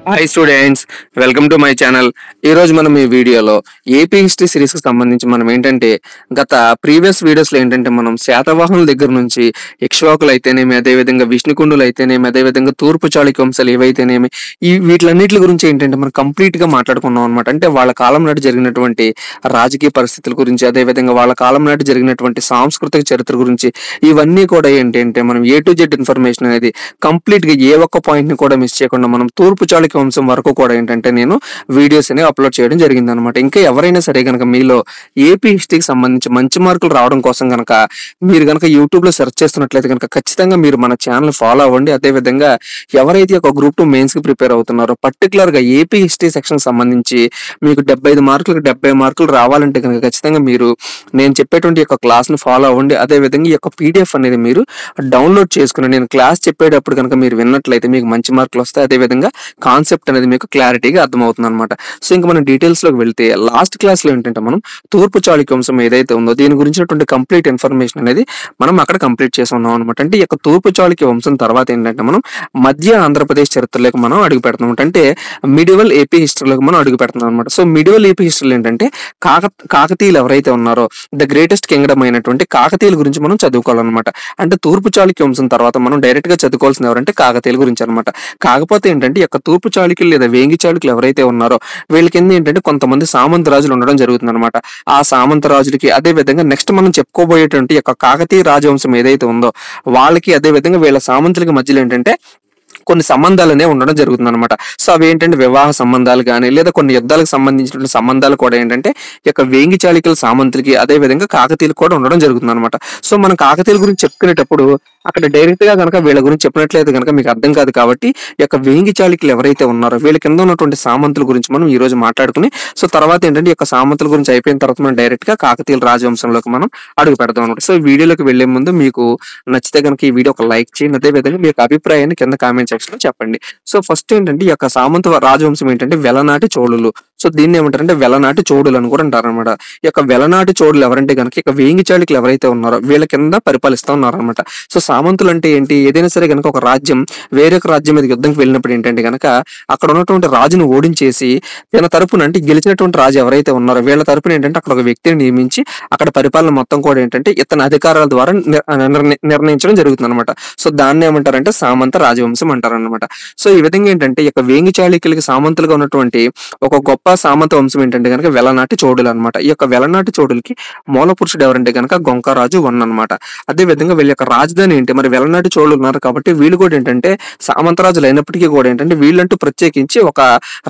Hi students, welcome to my channel. ఈరోజు మనం ఈ వీడియోలో ఏపీ హిస్టరీ సిరీస్కి సంబంధించి మనం ఏంటంటే గత ప్రీవియస్ వీడియోస్లో ఏంటంటే మనం శాతవాహనుల దగ్గర నుంచి ఇక్ష్వాకులు అయితేనేమి, అదేవిధంగా విష్ణుకుండులు అయితేనేమి, అదేవిధంగా తూర్పు చాళుక్య వంశాలు ఏవైతేనేమి ఈ వీటిలన్నిటి గురించి ఏంటంటే మనం కంప్లీట్గా మాట్లాడుకున్నాం అనమాట. అంటే వాళ్ళ కాలం నాటి జరిగినటువంటి రాజకీయ పరిస్థితుల గురించి, అదేవిధంగా వాళ్ళ కాలం నాటి జరిగినటువంటి సాంస్కృతిక చరిత్ర గురించి ఇవన్నీ కూడా ఏంటంటే మనం A to Z ఇన్ఫర్మేషన్ అనేది కంప్లీట్గా ఏ ఒక్క పాయింట్ని కూడా మిస్ చేయకుండా మనం తూర్పు చాళుక్య వంశం వరకు కూడా ఏంటంటే నేను వీడియోస్ అనేవి అప్లోడ్ చేయడం జరిగింది అనమాట. ఇంకా ఎవరైనా సరే కనుక మీలో ఏపీ హిస్టరీకి సంబంధించి మంచి మార్కులు రావడం కోసం కనుక మీరు కనుక యూట్యూబ్లో సెర్చ్ చేస్తున్నట్లయితే కనుక ఖచ్చితంగా మీరు మన ఛానల్ ఫాలో అవ్వండి. అదేవిధంగా ఎవరైతే ఒక గ్రూప్ 2 మెయిన్స్కి ప్రిపేర్ అవుతున్నారో పర్టికులర్గా ఏపీ హిస్టరీ సెక్షన్ సంబంధించి మీకు 75 మార్కులకు 70 మార్కులు రావాలంటే కనుక ఖచ్చితంగా మీరు నేను చెప్పేటువంటి యొక్క క్లాస్ని ఫాలో అవ్వండి. అదేవిధంగా ఈ యొక్క PDF అనేది మీరు డౌన్లోడ్ చేసుకుని నేను క్లాస్ చెప్పేటప్పుడు కనుక మీరు విన్నట్లయితే మీకు మంచి మార్కులు వస్తాయి. అదేవిధంగా కాన్సెప్ట్ అనేది మీకు క్లారిటీగా అర్థమవుతుంది అనమాట. సో ఇంకా మనం డీటెయిల్స్లోకి వెళ్తే లాస్ట్ క్లాస్లో ఏంటంటే మనం తూర్పు చాళుక్య వంశం ఏదైతే ఉందో దీని గురించినటువంటి కంప్లీట్ ఇన్ఫర్మేషన్ అనేది మనం అక్కడ కంప్లీట్ చేసి ఉన్నాం అనమాట. అంటే ఈ యొక్క తూర్పు చాళుక్య వంశం తర్వాత ఏంటంటే మనం మధ్య ఆంధ్రప్రదేశ్ చరిత్రలోకి మనం అడుగు పెడుతున్నాం. అంటే మిడివల్ ఏపీ హిస్టరీలోకి మనం అడుగు పెడుతున్నాం అనమాట. సో మిడివల్ ఏపీ హిస్టరీలో ఏంటంటే కాకతీయులు ఎవరైతే ఉన్నారో ద గ్రేటెస్ట్ కింగ్డమ్ అయినటువంటి కాకతీయుల గురించి మనం చదువుకోవాలన్నమాట. అంటే తూర్పు చాళుక్య వంశం తర్వాత మనం డైరెక్ట్ గా చదువుకోవాల్సిన ఎవరంటే కాకతీయుల గురించి అనమాట. కాకపోతే ఏంటంటే ఈ యొక్క తూర్పు చాళుక్యులు లేదా వేంగి చాళుక్యులు ఎవరైతే ఉన్నారో వీళ్ళ కింద ఏంటంటే కొంతమంది సామంత రాజులు ఉండడం జరుగుతుంది అనమాట. ఆ సామంత రాజులకి అదే విధంగా నెక్స్ట్ మనం చెప్పుకోబోయేటువంటి యొక్క కాకతీయ రాజవంశం ఏదైతే ఉందో వాళ్ళకి అదే విధంగా వీళ్ళ సామంతులకి మధ్యలో ఏంటంటే కొన్ని సంబంధాలనే ఉండడం జరుగుతుంది అనమాట. సో అవి ఏంటంటే వివాహ సంబంధాలు కానీ లేదా కొన్ని యుద్ధాలకు సంబంధించినటువంటి సంబంధాలు కూడా ఏంటంటే ఈ యొక్క వేంగి చాళుక్యుల సామంతులకి అదే విధంగా కాకతీయులకు కూడా ఉండడం జరుగుతుంది అనమాట. సో మనం కాకతీయుల గురించి చెప్పుకునేటప్పుడు అక్కడ డైరెక్ట్ గా కనుక వీళ్ళ గురించి చెప్పినట్లయితే కనుక మీకు అర్థం కాదు. కాబట్టి ఈ యొక్క వేంగి చాళుక్యులు ఎవరైతే ఉన్నారో వీళ్ళ కింద ఉన్నటువంటి సామంతుల గురించి మనం ఈ రోజు మాట్లాడుకుని సో తర్వాత ఏంటంటే ఈ యొక్క సామంతుల గురించి అయిపోయిన తర్వాత మనం డైరెక్ట్ గా కాకతీయుల రాజవంశంలోకి మనం అడుగు పెడతాం అనమాట. సో ఈ వీడియోలోకి వెళ్లే ముందు మీకు నచ్చితే కనుక ఈ వీడియో ఒక లైక్ చేయండి. అదే విధంగా మీ యొక్క అభిప్రాయాన్ని కింద కామెంట్ సెక్షన్ లో చెప్పండి. సో ఫస్ట్ ఏంటంటే ఈ యొక్క సామంత రాజవంశం ఏంటంటే వెలనాటి చోళులు. సో దీన్ని ఏమంటారంటే వెలనాటి చోడులు అని కూడా అంటారు అనమాట. ఈ యొక్క వెలనాటి చోడులు ఎవరంటే కనుక ఇక వేంగి చాళుక్యులు ఎవరైతే ఉన్నారో వీళ్ళ కింద పరిపాలిస్తూ ఉన్నారనమాట. సో సామంతులు అంటే ఏంటి, ఏదైనా సరే కనుక ఒక రాజ్యం వేరొక రాజ్యం మీద యుద్ధంకి వెళ్ళినప్పుడు ఏంటంటే కనుక అక్కడ ఉన్నటువంటి రాజును ఓడించేసి తన తరపున అంటే గెలిచినటువంటి రాజు ఎవరైతే ఉన్నారో వీళ్ళ తరపున ఏంటంటే అక్కడ ఒక వ్యక్తిని నియమించి అక్కడ పరిపాలన మొత్తం కూడా ఏంటంటే ఇతని అధికారాల ద్వారా నిర్ణయించడం జరుగుతుంది అనమాట. సో దాన్ని ఏమంటారంటే సామంత రాజవంశం అంటారు అనమాట. సో ఈ విధంగా ఏంటంటే ఈ యొక్క వేంగి చాళుక్యులకి సామంతులుగా ఉన్నటువంటి ఒక గొప్ప సామంత వంశం ఏంటంటే కనుక వెలనాటి చోడులు అనమాట. ఈ యొక్క వెలనాటి చోడులకి మూల పురుషుడు ఎవరంటే కనుక గొంకరాజు 1 అనమాట. అదే విధంగా వీళ్ళ యొక్క రాజధాని ఏంటి, మరి వెలనాటి చోళులు ఉన్నారు కాబట్టి వీళ్ళు కూడా ఏంటంటే సామంతరాజులు అయినప్పటికీ కూడా ఏంటంటే వీళ్ళంటూ ప్రత్యేకించి ఒక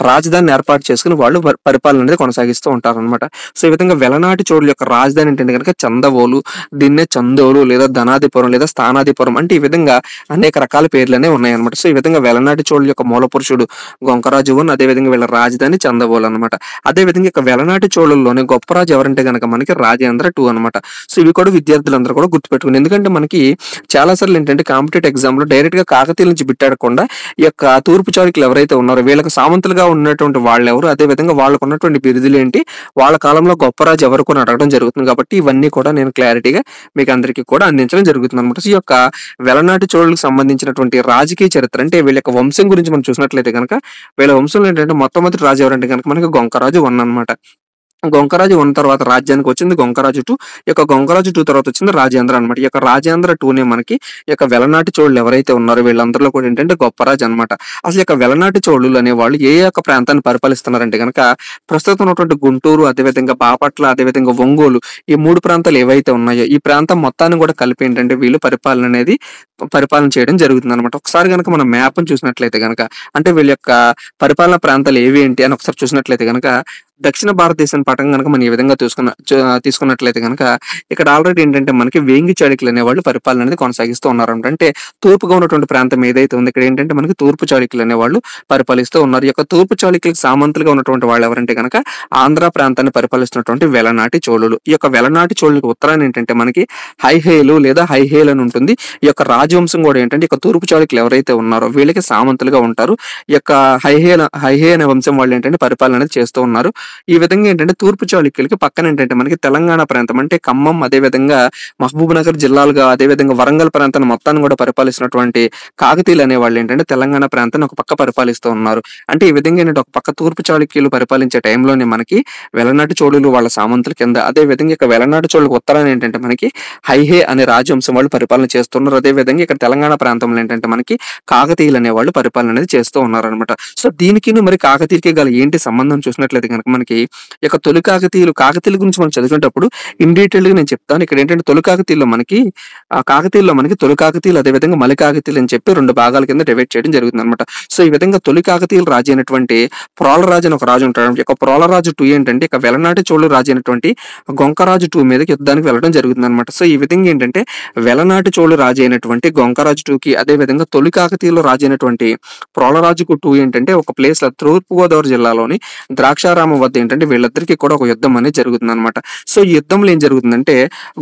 రాజధానిని ఏర్పాటు చేసుకుని వాళ్ళు పరిపాలన అనేది కొనసాగిస్తూ ఉంటారు అనమాట. సో ఈ విధంగా వెలనాటి చోళుల యొక్క రాజధాని ఏంటంటే కనుక చందవోలు, దీన్నే చందోలు లేదా ధనాధిపురం లేదా స్థానాధిపురం అంటే ఈ విధంగా అనేక రకాల పేర్లనే ఉన్నాయన్నమాట. సో ఈ విధంగా వెలనాటి చోళుల యొక్క మూల పురుషుడు గొంకరాజు 1, అదే విధంగా వీళ్ళ రాజధాని చందవోలు అనమాట. అదే విధంగా ఇక వెలనాటి చోళుల్లోనే గొప్ప రాజు ఎవరంటే కనుక మనకి రాజేంద్ర 2 అనమాట. సో ఇవి కూడా విద్యార్థులందరూ కూడా గుర్తుపెట్టుకుని, ఎందుకంటే మనకి చాలా సార్లు ఏంటంటే కాంపిటేటివ్ ఎగ్జామ్ లో డైరెక్ట్ గా కాకతీయుల నుంచి బిట్టాడకుండా ఈ యొక్క తూర్పు చాళుక్యులు ఎవరైతే ఉన్నారో వీళ్ళకి సామంతులుగా ఉన్నటువంటి వాళ్ళు ఎవరు, అదే విధంగా వాళ్ళకు ఉన్నటువంటి బిరుదులు ఏంటి, వాళ్ళ కాలంలో గొప్ప రాజు ఎవరు కూడా అడగడం జరుగుతుంది. కాబట్టి ఇవన్నీ కూడా నేను క్లారిటీగా మీకు అందరికీ కూడా అందించడం జరుగుతుంది అనమాట. సో ఈ యొక్క వెలనాటి చోళులకు సంబంధించినటువంటి రాజకీయ చరిత్ర అంటే వీళ్ళ యొక్క వంశం గురించి మనం చూసినట్లయితే కనుక వీళ్ళ వంశంలో ఏంటంటే మొట్టమొదటి రాజు ఎవరంటే కనుక మనకి గొంకరాజు 1 అనమాట. గొంకరాజు 1 తర్వాత రాజ్యానికి వచ్చింది గొంకరాజు 2. ఈ యొక్క గొంకరాజు 2 తర్వాత వచ్చింది రాజేంద్ర అనమాట. ఈ యొక్క రాజేంద్ర 2నే మనకి ఈ యొక్క వెలనాటి చోళులు ఎవరైతే ఉన్నారో వీళ్ళందరిలో కూడా ఏంటంటే గొప్ప రాజు అనమాట. అసలు ఈ యొక్క వెలనాటి చోళులు అనేవాళ్ళు ఏ యొక్క ప్రాంతాన్ని పరిపాలిస్తున్నారంటే కనుక ప్రస్తుతం ఉన్నటువంటి గుంటూరు, అదేవిధంగా బాపట్ల, అదేవిధంగా ఒంగోలు ఈ 3 ప్రాంతాలు ఏవైతే ఉన్నాయో ఈ ప్రాంతం మొత్తాన్ని కూడా కలిపి ఏంటంటే వీళ్ళు పరిపాలన చేయడం జరుగుతుంది అనమాట. ఒకసారి కనుక మనం మ్యాప్ని చూసినట్లయితే కనుక అంటే వీళ్ళ యొక్క పరిపాలనా ప్రాంతాలు ఏవి ఏంటి అని ఒకసారి చూసినట్లయితే కనుక దక్షిణ భారతదేశం పటం కనుక మనం ఈ విధంగా తీసుకున్నట్లయితే కనుక ఇక్కడ ఆల్రెడీ ఏంటంటే మనకి వేంగి చాళుక్యులు అనేవాళ్ళు పరిపాలన అనేది కొనసాగిస్తూ ఉన్నారు. అంటే తూర్పుగా ఉన్నటువంటి ప్రాంతం ఏదైతే ఉంది ఇక్కడ ఏంటంటే మనకి తూర్పు చాళుక్యులు అనేవాళ్ళు పరిపాలిస్తూ ఉన్నారు. ఈ యొక్క తూర్పు చాళుక్యులకు సామంతులుగా ఉన్నటువంటి వాళ్ళు ఎవరంటే కనుక ఆంధ్ర ప్రాంతాన్ని పరిపాలిస్తున్నటువంటి వెలనాటి చోళులు. ఈ యొక్క వెలనాటి చోళులకు ఉత్తరాన్ని ఏంటంటే మనకి హైహేలు లేదా హైహేల్ అని ఉంటుంది. ఈ యొక్క రాజవంశం కూడా ఏంటంటే ఇక తూర్పు చాళుక్యులు ఎవరైతే ఉన్నారో వీళ్ళకి సామంతులుగా ఉంటారు. ఈ యొక్క హైహే అనే వంశం వాళ్ళు ఏంటంటే పరిపాలన అనేది చేస్తూ ఉన్నారు. ఈ విధంగా ఏంటంటే తూర్పు చాళుక్యులకి పక్కన ఏంటంటే మనకి తెలంగాణ ప్రాంతం అంటే ఖమ్మం, అదేవిధంగా మహబూబ్‌నగర్ జిల్లాలుగా, అదేవిధంగా వరంగల్ ప్రాంతాన్ని మొత్తాన్ని కూడా పరిపాలిస్తున్నటువంటి కాకతీయులు అనేవాళ్ళు ఏంటంటే తెలంగాణ ప్రాంతాన్ని ఒక పక్క పరిపాలిస్తూ ఉన్నారు. అంటే ఈ విధంగా ఏంటంటే ఒక పక్క తూర్పు చాళుక్యులు పరిపాలించే టైంలోనే మనకి వెలనాటి చోళులు వాళ్ళ సామంతుల కింద, అదే విధంగా ఇక వెలనాటి చోళులకు ఉత్తరాన ఏంటంటే మనకి హైహే అనే రాజవంశం వాళ్ళు పరిపాలన చేస్తున్నారు. అదే విధంగా ఇక్కడ తెలంగాణ ప్రాంతంలో ఏంటంటే మనకి కాకతీయులు అనేవాళ్ళు పరిపాలన అనేది చేస్తూ ఉన్నారనమాట. సో దీనికిను మరి కాకతీయులకి గల ఏంటి సంబంధం చూసినట్లయితే గనుక మనకి ఈ యొక్క తొలి కాకతీయుల గురించి మనం చదివేటప్పుడు ఇన్ డీటెయిల్‌గా నేను చెప్తాను. ఇక్కడ ఏంటంటే కాకతీయుల్లో మనకి తొలి కాకతీయులు, అదే విధంగా మలి కాకతీయులు అని చెప్పి 2 భాగాల కింద డివైడ్ చేయడం జరుగుతుందనమాట. సో ఈ విధంగా తొలి కాకతీయుల రాజు అయినటువంటి ప్రోలరాజు అని ఒక రాజు ఉంటాడు. ఈ యొక్క ప్రోలరాజు 2 ఏంటంటే ఇక వెలనాటి చోళుల రాజు అయినటువంటి గొంకరాజు 2 మీదకి యుద్ధానికి వెళ్ళడం జరుగుతుందనమాట. సో ఈ విధంగా ఏంటంటే వెలనాటి చోళు రాజు అయినటువంటి గొంకరాజు 2కి, అదే విధంగా తొలి కాకతీయుల రాజు అయినటువంటి ప్రోలరాజుకు 2 ఏంటంటే ఒక ప్లేస్‌లో తూర్పుగోదావరి జిల్లాలోని ద్రాక్షారామం వద్ద ఏంటంటే వీళ్ళిద్దరికీ కూడా ఒక యుద్ధం అనేది జరుగుతుందనమాట. సో ఈ యుద్ధంలో ఏం జరుగుతుందంటే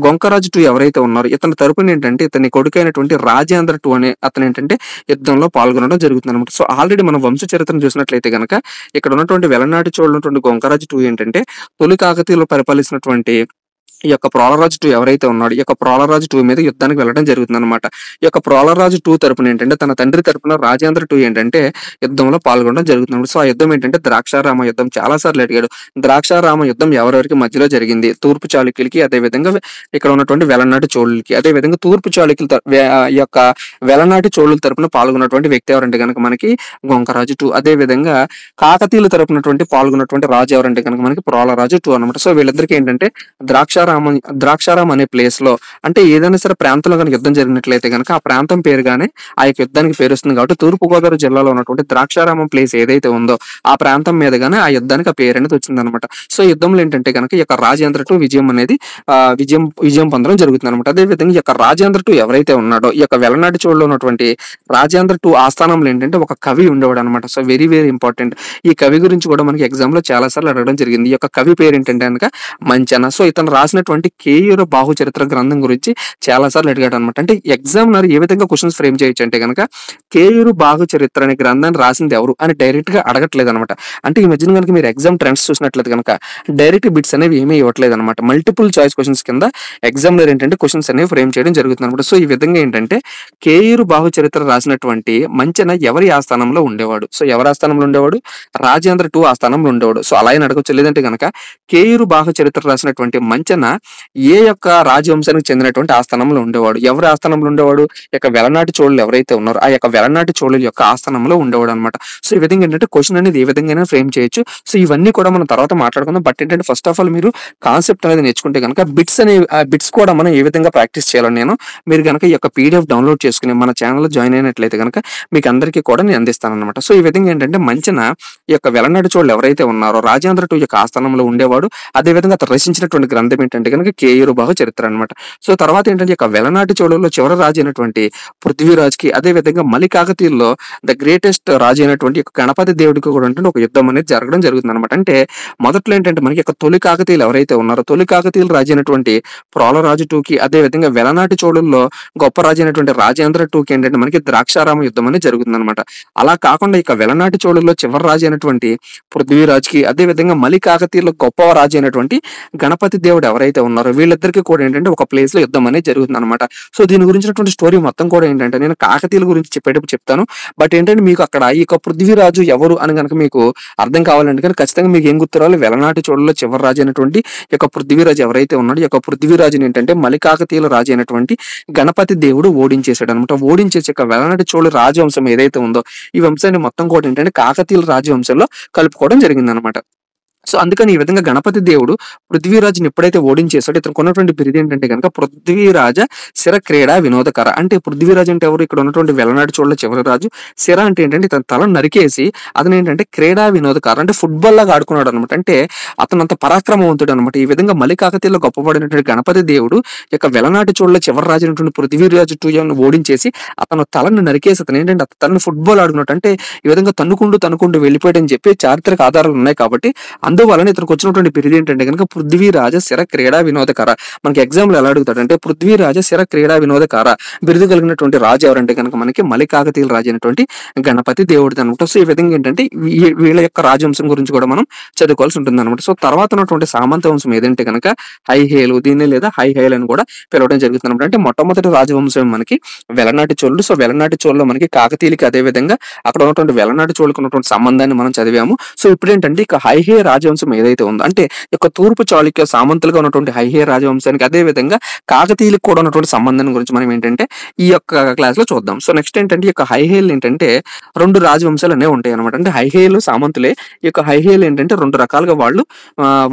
గొంకరాజు 2 ఎవరైతే ఉన్నారో ఇతని తరపున ఏంటంటే ఇతని కొడుకైనటువంటి రాజేంద్ర 2 అనే అతను ఏంటంటే యుద్ధంలో పాల్గొనడం జరుగుతుందనమాట. సో ఆల్రెడీ మనం వంశ చరిత్రను చూసినట్లయితే గనక ఇక్కడ ఉన్నటువంటి వెలనాటి చోళులు ఉన్నటువంటి గొంకరాజు 2 ఏంటంటే తొలి కాకతీయులు పరిపాలిస్తున్నటువంటి ఈ యొక్క ప్రోలరాజు 2 ఎవరైతే ఉన్నాడో ఈ యొక్క ప్రోలరాజు 2 మీద యుద్ధానికి వెళ్ళడం జరుగుతుందన్నమాట. ఈ యొక్క ప్రోలరాజు 2 తరపున ఏంటంటే తన తండ్రి తరపున రాజేంద్ర 2 ఏంటంటే యుద్ధంలో పాల్గొనడం జరుగుతుంది. సో ఆ యుద్ధం ఏంటంటే ద్రాక్షారామ యుద్ధం. చాలా సార్లు అడిగాడు. ద్రాక్షారామ యుద్ధం ఎవరెవరికి మధ్యలో జరిగింది? తూర్పు చాళుక్యులకి, అదే విధంగా ఇక్కడ ఉన్నటువంటి వెలనాటి చోళులకి. అదే విధంగా తూర్పు చాళుక్యుల ఈ యొక్క వెలనాటి చోళుల తరపున పాల్గొన్నటువంటి వ్యక్తి ఎవరంటే కనుక మనకి గొంకరాజు 2. అదే విధంగా కాకతీయుల తరపునటువంటి పాల్గొన్నటువంటి రాజు ఎవరంటే కనుక మనకి ప్రోలరాజు 2 అనమాట. సో వీళ్ళిద్దరికీ ఏంటంటే ద్రాక్షారాం అనే ప్లేస్ లో అంటే ఏదైనా సరే ప్రాంతంలో కనుక యుద్ధం జరిగినట్లయితే కనుక ఆ ప్రాంతం పేరుగానే ఆ యొక్క యుద్ధానికి పేరు వస్తుంది. కాబట్టి తూర్పు గోదావరి జిల్లాలో ఉన్నటువంటి ద్రాక్షారామం ప్లేస్ ఏదైతే ఉందో ఆ ప్రాంతం మీదగానే ఆ యుద్ధానికి ఆ పేరు అనేది వచ్చింది అనమాట. సో యుద్ధంలో ఏంటంటే కనుక ఈ యొక్క రాజేంద్ర 2 విజయం అనేది విజయం పొందడం జరుగుతుంది అనమాట. అదే విధంగా ఈ యొక్క రాజేంద్ర 2 ఎవరైతే ఉన్నాడో ఈ యొక్క వెలనాటి చోళులో ఉన్నటువంటి రాజేంద్ర 2 ఆస్థానంలో ఏంటంటే ఒక కవి ఉండేవాడు అనమాట. So very very important. ఈ కవి గురించి కూడా మనకి ఎగ్జామ్ లో చాలా సార్లు అడగడం జరిగింది. ఈ యొక్క కవి పేరు ఏంటంటే కనుక మంచన. సో ఇతను రాసినటువంటి కేయూర బాహు చరిత్ర గ్రంథం గురించి చాలా సార్లు అడిగాడు అనమాట. అంటే ఎగ్జామినర్ ఏ విధంగా క్వశ్చన్స్ ఫ్రేమ్ చేయొచ్చు అంటే కనుక కేయూరు బాహు చరిత్ర అనే గ్రంథాన్ని రాసింది ఎవరు అని డైరెక్ట్ గా అడగట్లేదు అనమాట. అంటే ఈ మధ్యన కనుక మీరు ఎగ్జామ్ ట్రెండ్స్ చూసినట్లయితే కనుక డైరెక్ట్ బిట్స్ అనేవి ఏమీ ఇవ్వట్లేదు అనమాట. మల్టిపుల్ చాయిస్ క్వశ్చన్స్ కింద ఎగ్జామినర్ ఏంటంటే క్వశ్చన్స్ అనేవి ఫ్రేమ్ చేయడం జరుగుతుంది అనమాట. సో ఈ విధంగా ఏంటంటే కేయూరు బాహు చరిత్ర రాసినటువంటి మంచన ఎవరి ఆస్థానంలో ఉండేవాడు? సో ఎవరి ఆస్థానంలో ఉండేవాడు? రాజేంద్ర 2 ఆస్థానంలో ఉండేవాడు. సో అలా అని అడగచ్చు. లేదంటే కనుక కేయూరు బాహు చరిత్ర రాసినటువంటి మంచన ఏ యొక్క రాజవంశానికి చెందినటువంటి ఆస్థానంలో ఉండేవాడు? ఎవరి ఆస్థానంలో ఉండేవాడు? యొక్క వెలనాటి చోళులు ఎవరైతే ఉన్నారో ఆ యొక్క వెలనాటి చోళుల యొక్క ఆస్థానంలో ఉండేవాడు అనమాట. సో ఈ విధంగా ఏంటంటే క్వశ్చన్ అనేది ఏ విధంగా ఫ్రేమ్ చేయొచ్చు. సో ఇవన్నీ కూడా మనం తర్వాత మాట్లాడుకుందాం. బట్ ఏంటంటే ఫస్ట్ ఆఫ్ ఆల్ మీరు కాన్సెప్ట్ అనేది నేర్చుకుంటే కనుక బిట్స్ కూడా మనం ఏ విధంగా ప్రాక్టీస్ చేయాలో మీరు కనుక ఈ యొక్క పీడిఎఫ్ డౌన్లోడ్ చేసుకుని మన ఛానల్లో జాయిన్ అయినట్లయితే కనుక మీకు అందరికీ కూడా నేను అందిస్తాను అనమాట. సో ఈ విధంగా ఏంటంటే మంచన ఈ యొక్క వెలనాటి చోళులు ఎవరైతే ఉన్నారో రాజేంద్ర 2 యొక్క ఆస్థానంలో ఉండేవాడు. అదే విధంగా అతను రచించినటువంటి గ్రంథం ఏంటంటే కనుక కేయూరు బాహు చరిత్ర అనమాట. సో తర్వాత ఏంటంటే ఇక వెలనాటి చోళుల్లో చివరి రాజు అయినటువంటి పృథ్వీరాజ్కి, అదే విధంగా మలి కాకతీయుల్లో ద గ్రేటెస్ట్ రాజు అయినటువంటి గణపతి దేవుడికి కూడా ఏంటంటే ఒక యుద్ధం అనేది జరగడం జరుగుతుంది అనమాట. అంటే మొదట్లో ఏంటంటే మనకి తొలి కాకతీయులు ఎవరైతే ఉన్నారో తొలి కాకతీయులు రాజు అయినటువంటి ప్రోలరాజు 2కి, అదే విధంగా వెలనాటి చోళుల్లో గొప్ప రాజు అయినటువంటి రాజేంద్ర 2కి ఏంటంటే మనకి ద్రాక్షారామ యుద్ధం అనేది జరుగుతుంది అనమాట. అలా కాకుండా ఇక వెలనాటి చోళుల్లో చివరి రాజు అయినటువంటి పృథ్వీరాజ్కి, అదే విధంగా మలి కాకతీయుల్లో గొప్ప రాజు అయినటువంటి గణపతి దేవుడు ఎవరైతే ఉన్నారో వీళ్ళిద్దరికీ కూడా ఏంటంటే ఒక ప్లేస్ లో యుద్ధం అనేది జరుగుతుంది అనమాట. సో దీని గురించినటువంటి స్టోరీ మొత్తం కూడా ఏంటంటే నేను కాకతీయుల గురించి చెప్పేటప్పుడు చెప్తాను. బట్ ఏంటంటే మీకు అక్కడ ఈ యొక్క పృథ్వీరాజు ఎవరు అని కనుక మీకు అర్థం కావాలంటే కానీ ఖచ్చితంగా మీకు ఏం గుర్తురావాలి? వెలనాటి చోళుల్లో చివరి రాజు అయినటువంటి ఈ యొక్క పృథ్వీరాజు ఎవరైతే ఉన్నాడో ఈ యొక్క పృథ్వీరాజుని ఏంటంటే మలి కాకతీయుల రాజు అయినటువంటి గణపతి దేవుడు ఓడించేశాడు అనమాట. ఓడించేసి యొక్క వెలనాటి చోళు రాజవంశం ఏదైతే ఉందో ఈ వంశాన్ని మొత్తం కూడా ఏంటంటే కాకతీయుల రాజవంశంలో కలుపుకోవడం జరిగింది అనమాట. సో అందుకని ఈ విధంగా గణపతి దేవుడు పృథ్వీరాజుని ఎప్పుడైతే ఓడించేసాడో ఇతను కొన్నటువంటి బిరుదు ఏంటంటే కనుక పృథ్వీరాజ శిర క్రీడా వినోదకర. అంటే పృథ్వీరాజు అంటే ఎవరు? ఇక్కడ ఉన్నటువంటి వెలనాటి చోళ చివరి రాజు. శిర అంటే ఏంటంటే ఇతను తల నరికేసి అతను ఏంటంటే క్రీడా వినోదకర అంటే ఫుట్బాల్ లాగా ఆడుకున్నాడు అనమాట. అంటే అతను అంత పరాక్రమవంతుడు అనమాట. ఈ విధంగా మలి కాకతీయుల్లో గొప్పపడినటువంటి గణపతి దేవుడు యొక్క వెలనాటి చోళ చివరి రాజు అయినటువంటి పృథ్వీరాజు 2 ఓడించేసి అతను తలను నరికేసి అతను ఏంటంటే తనను ఫుట్బాల్ ఆడుకున్నట్టు అంటే ఈ విధంగా తన్నుకుంటూ వెళ్ళిపోయాడని చెప్పి చారిత్రక ఆధారాలు ఉన్నాయి. కాబట్టి అందువలన ఇతనికి వచ్చినటువంటి బిరుదు ఏంటంటే గనుక పృథ్వీరాజ శిర క్రీడా వినోదకార. మనకి ఎగ్జామ్‌లో ఎలా అడుగుతాడంటే పృథ్వీరాజ శిర క్రీడా వినోదకార బిరుదు కలిగినటువంటి రాజు ఎవరంటే గనుక మనకి మలికాకతీయుల రాజు అయినటువంటి గణపతి దేవుడిదనమాట. సో, ఈ విధంగా ఏంటంటే వీళ్ళ యొక్క రాజవంశం గురించి కూడా మనం చదువుకోవాల్సి ఉంటుందనమాట. సో, తర్వాత ఉన్నటువంటి సామంత వంశం ఏదంటే గనక హైహేలు, దీన్ని లేదా హైహైల్ అని కూడా పిలవడం జరుగుతుందనమాట. అంటే మొట్టమొదటి రాజవంశం మనకి వెలనాటి చోళులు. సో, వెలనాటి చోళులో మనకి కాకతీయులకి అదే విధంగా అక్కడ ఉన్నటువంటి వెలనాటి చోళులకు ఉన్నటువంటి సంబంధాన్ని మనం చదివాము. సో, ఇప్పుడేంటంటే ఇక హైహే రాజవంశం ఏదైతే ఉందో అంటే ఈ యొక్క తూర్పు చాళుక్య సామంతులుగా ఉన్నటువంటి హైహే రాజవంశానికి అదే విధంగా కాకతీయులకు కూడా ఉన్నటువంటి సంబంధం గురించి మనం ఏంటంటే ఈ యొక్క క్లాస్ లో చూద్దాం. సో, నెక్స్ట్ ఏంటంటే ఈ యొక్క హైహేలు ఏంటంటే 2 రాజవంశాలు అనేవి ఉంటాయి అనమాట. అంటే హైహేలు సామంతులే. ఈ యొక్క హైహేలు ఏంటంటే 2 రకాలుగా వాళ్ళు